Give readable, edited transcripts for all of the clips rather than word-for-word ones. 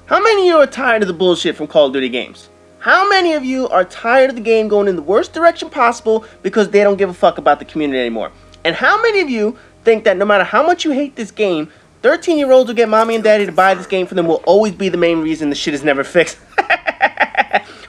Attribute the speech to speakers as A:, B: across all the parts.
A: How many of you are tired of the bullshit from Call of Duty games? How many of you are tired of the game going in the worst direction possible because they don't give a fuck about the community anymore? And how many of you think that no matter how much you hate this game, 13-year-olds who get mommy and daddy to buy this game for them will always be the main reason the shit is never fixed?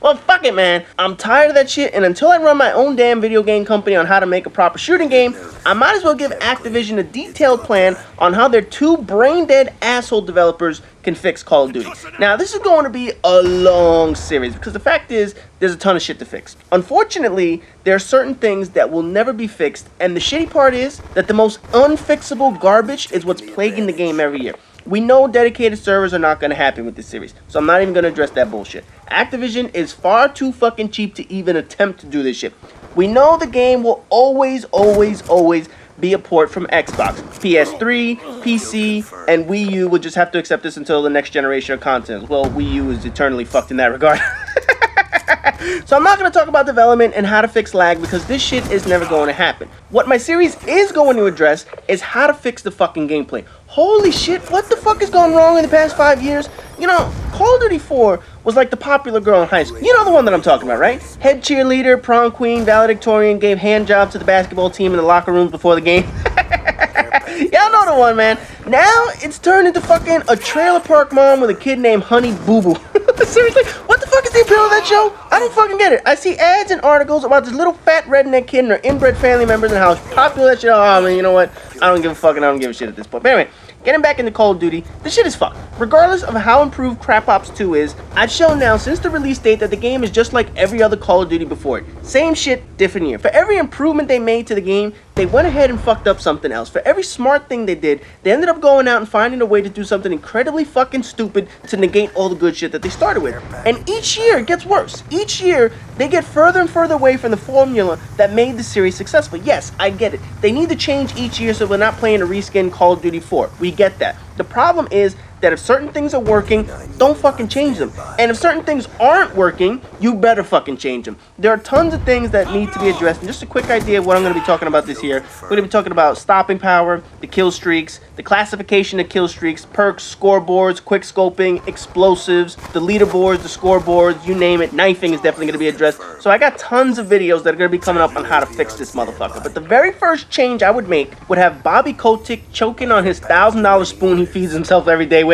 A: Well, fuck it, man. I'm tired of that shit, and until I run my own damn video game company on how to make a proper shooting game, I might as well give Activision a detailed plan on how their two brain-dead asshole developers can fix Call of Duty. Now, this is going to be a long series, because the fact is, there's a ton of shit to fix. Unfortunately, there are certain things that will never be fixed, and the shitty part is that the most unfixable garbage is what's plaguing the game every year. We know dedicated servers are not going to happen with this series, so I'm not even going to address that bullshit. Activision is far too fucking cheap to even attempt to do this shit. We know the game will always be a port from Xbox. PS3, PC, and Wii U will just have to accept this until the next generation of content. Well, Wii U is eternally fucked in that regard. So I'm not going to talk about development and how to fix lag because this shit is never going to happen. What my series is going to address is how to fix the fucking gameplay. Holy shit, what the fuck has gone wrong in the past 5 years? You know, Call of Duty 4 was like the popular girl in high school. You know the one that I'm talking about, right? Head cheerleader, prom queen, valedictorian, gave hand jobs to the basketball team in the locker rooms before the game. Y'all know the one, man. Now it's turned into fucking a trailer park mom with a kid named Honey Boo Boo. Seriously, what the fuck is the appeal of that show? I don't fucking get it. I see ads and articles about this little fat redneck kid and her inbred family members and how popular that shit. Oh, man, you know what? I don't give a fuck and I don't give a shit at this point. But anyway, getting back into Call of Duty, this shit is fucked. Regardless of how improved Crap Ops 2 is, I've shown now since the release date that the game is just like every other Call of Duty before it. Same shit, different year. For every improvement they made to the game, they went ahead and fucked up something else. For every smart thing they did, they ended up going out and finding a way to do something incredibly fucking stupid to negate all the good shit that they started with. And each year it gets worse. Each year, they get further and further away from the formula that made the series successful. Yes, I get it. They need to change each year so we're not playing a reskin Call of Duty 4. We get that. The problem is that if certain things are working, don't fucking change them. And if certain things aren't working, you better fucking change them. There are tons of things that need to be addressed. And just a quick idea of what I'm going to be talking about this year. We're going to be talking about stopping power, the kill streaks, the classification of kill streaks, perks, scoreboards, quick scoping, explosives, the leaderboards, the scoreboards, you name it. Knifing is definitely going to be addressed. So I got tons of videos that are going to be coming up on how to fix this motherfucker. But the very first change I would make would have Bobby Kotick choking on his $1,000 spoon he feeds himself every day with.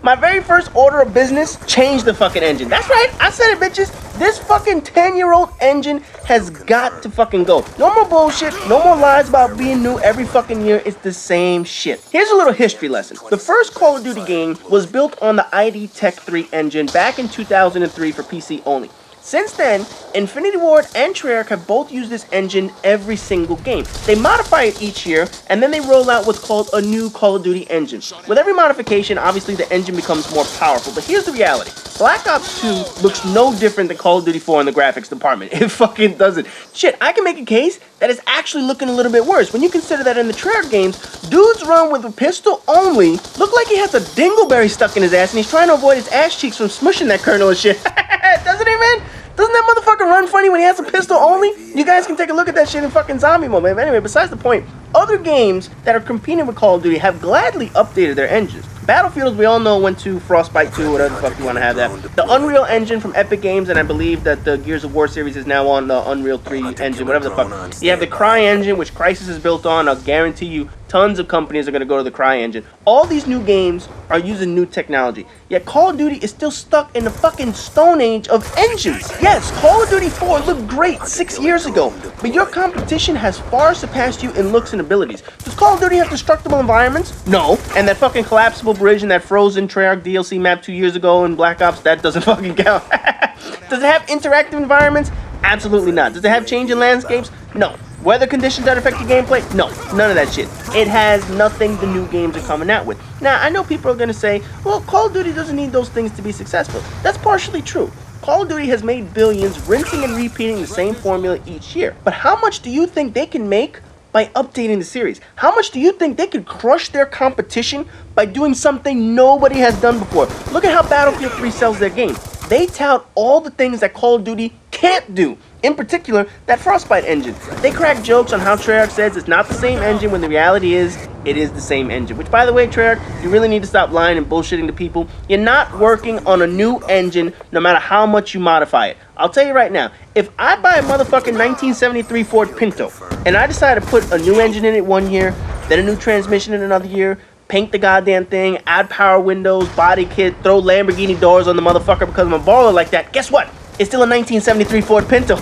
A: My very first order of business, change the fucking engine. That's right, I said it, bitches. This fucking 10-year-old engine has got to fucking go. No more bullshit, no more lies about being new every fucking year. It's the same shit. Here's a little history lesson. The first Call of Duty game was built on the ID Tech 3 engine back in 2003 for PC only. Since then, Infinity Ward and Treyarch have both used this engine every single game. They modify it each year, and then they roll out what's called a new Call of Duty engine. With every modification, obviously the engine becomes more powerful, but here's the reality. Black Ops 2 looks no different than Call of Duty 4 in the graphics department. It fucking doesn't. Shit, I can make a case that it's actually looking a little bit worse. When you consider that in the Treyarch games, dudes run with a pistol only, look like he has a dingleberry stuck in his ass, and he's trying to avoid his ass cheeks from smushing that kernel and shit. Doesn't he, man? Doesn't that motherfucker run funny when he has a pistol only? You guys can take a look at that shit in fucking zombie mode, man. But anyway, besides the point, other games that are competing with Call of Duty have gladly updated their engines. Battlefield, we all know, went to Frostbite 2, whatever the fuck you want to have that. The Unreal Engine from Epic Games, and I believe that the Gears of War series is now on the Unreal 3 engine, whatever the fuck. You have the Cry engine, which Crysis is built on. I'll guarantee you tons of companies are going to go to the Cry engine. All these new games are using new technology. Yet Call of Duty is still stuck in the fucking stone age of engines. Yes, Call of Duty 4 looked great 6 years ago, but your competition has far surpassed you in looks and abilities. Does Call of Duty have destructible environments? No. And that fucking collapsible bridge and that frozen Treyarch DLC map 2 years ago in Black Ops, that doesn't fucking count. Does it have interactive environments? Absolutely not. Does it have changing landscapes? No. Weather conditions that affect your gameplay? No, none of that shit. It has nothing the new games are coming out with. Now, I know people are going to say, well, Call of Duty doesn't need those things to be successful. That's partially true. Call of Duty has made billions rinsing and repeating the same formula each year. But how much do you think they can make by updating the series? How much do you think they could crush their competition by doing something nobody has done before? Look at how Battlefield 3 sells their game. They tout all the things that Call of Duty can't do. In particular, that Frostbite engine. They crack jokes on how Treyarch says it's not the same engine when the reality is, it is the same engine. Which, by the way, Treyarch, you really need to stop lying and bullshitting to people. You're not working on a new engine no matter how much you modify it. I'll tell you right now, if I buy a motherfucking 1973 Ford Pinto and I decide to put a new engine in it 1 year, then a new transmission in another year, paint the goddamn thing, add power windows, body kit, throw Lamborghini doors on the motherfucker because I'm a baller like that, guess what? It's still a 1973 Ford Pinto.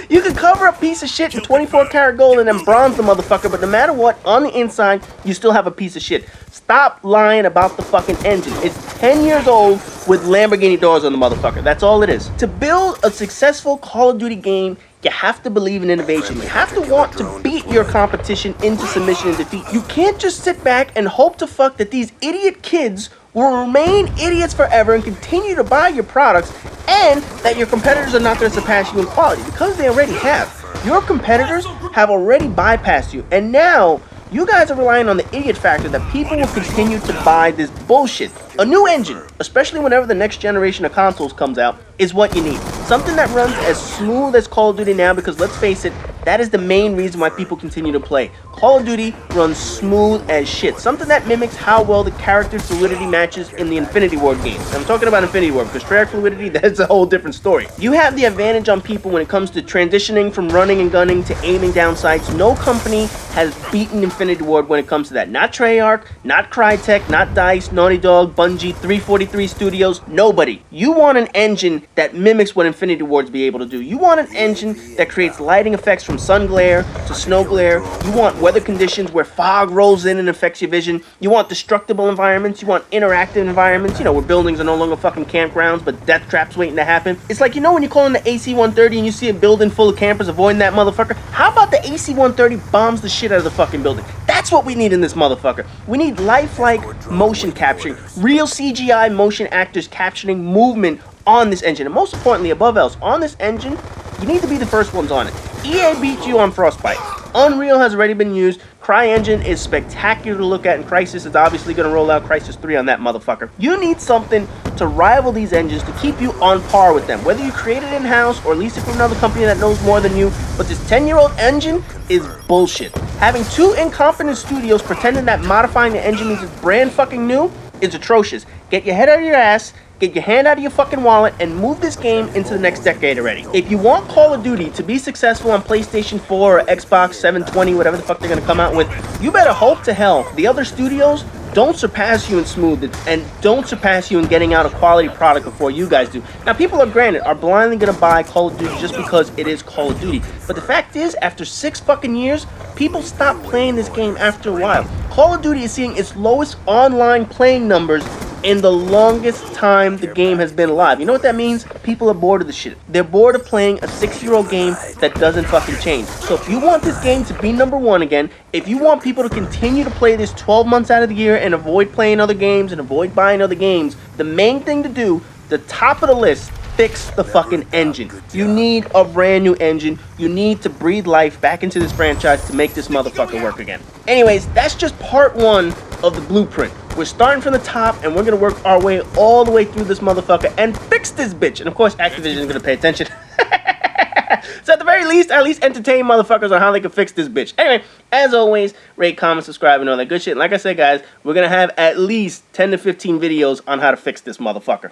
A: You can cover a piece of shit in 24 karat gold and then bronze the motherfucker, but no matter what, on the inside, you still have a piece of shit. Stop lying about the fucking engine. It's 10 years old with Lamborghini doors on the motherfucker. That's all it is. To build a successful Call of Duty game, you have to believe in innovation. You have to want to beat your competition into submission and defeat. You can't just sit back and hope to fuck that these idiot kids will remain idiots forever and continue to buy your products, and that your competitors are not going to surpass you in quality, because they already have. Your competitors have already bypassed you, and now you guys are relying on the idiot factor that people will continue to buy this bullshit. A new engine, especially whenever the next generation of consoles comes out, is what you need. Something that runs as smooth as Call of Duty now, because let's face it, that is the main reason why people continue to play. Call of Duty runs smooth as shit. Something that mimics how well the character fluidity matches in the Infinity Ward games. I'm talking about Infinity Ward because Treyarch fluidity, that's a whole different story. You have the advantage on people when it comes to transitioning from running and gunning to aiming down sights. No company has beaten Infinity Ward when it comes to that. Not Treyarch, not Crytek, not DICE, Naughty Dog, Bungie, 343 Studios, nobody. You want an engine that mimics what Infinity Ward's be able to do. You want an engine that creates lighting effects from sun glare to snow glare. You want weather conditions where fog rolls in and affects your vision. You want destructible environments. You want interactive environments, where buildings are no longer fucking campgrounds, but death traps waiting to happen. It's like, when you call in the AC-130 and you see a building full of campers avoiding that motherfucker, how about the AC-130 bombs the shit out of the fucking building? That's what we need in this motherfucker. We need lifelike motion capturing, real CGI motion actors capturing movement on this engine. And most importantly, above else, on this engine, you need to be the first ones on it. EA beat you on Frostbite. Unreal has already been used. CryEngine is spectacular to look at, and Crysis is obviously going to roll out Crysis 3 on that motherfucker. You need something to rival these engines to keep you on par with them. Whether you create it in-house or lease it from another company that knows more than you, but this 10-year-old engine is bullshit. Having two incompetent studios pretending that modifying the engine means it's brand fucking new is atrocious. Get your head out of your ass, get your hand out of your fucking wallet, and move this game into the next decade already. If you want Call of Duty to be successful on PlayStation 4 or Xbox 720, whatever the fuck they're gonna come out with, you better hope to hell the other studios don't surpass you in smoothness and don't surpass you in getting out a quality product before you guys do. Now, people are blindly gonna buy Call of Duty just because it is Call of Duty. But the fact is, after 6 fucking years, people stop playing this game after a while. Call of Duty is seeing its lowest online playing numbers in the longest time the game has been alive. You know what that means? People are bored of the shit. They're bored of playing a 6-year-old game that doesn't fucking change. So if you want this game to be number one again, if you want people to continue to play this 12 months out of the year and avoid playing other games and avoid buying other games, the main thing to do, the top of the list, fix the fucking engine. You need a brand new engine. You need to breathe life back into this franchise to make this motherfucker work again. Anyways, that's just part one of the blueprint. We're starting from the top, and we're gonna work our way all the way through this motherfucker and fix this bitch. And of course, Activision is gonna pay attention. So at the very least, at least entertain motherfuckers on how they can fix this bitch. Anyway, as always, rate, comment, subscribe, and all that good shit. And like I said, guys, we're gonna have at least 10 to 15 videos on how to fix this motherfucker.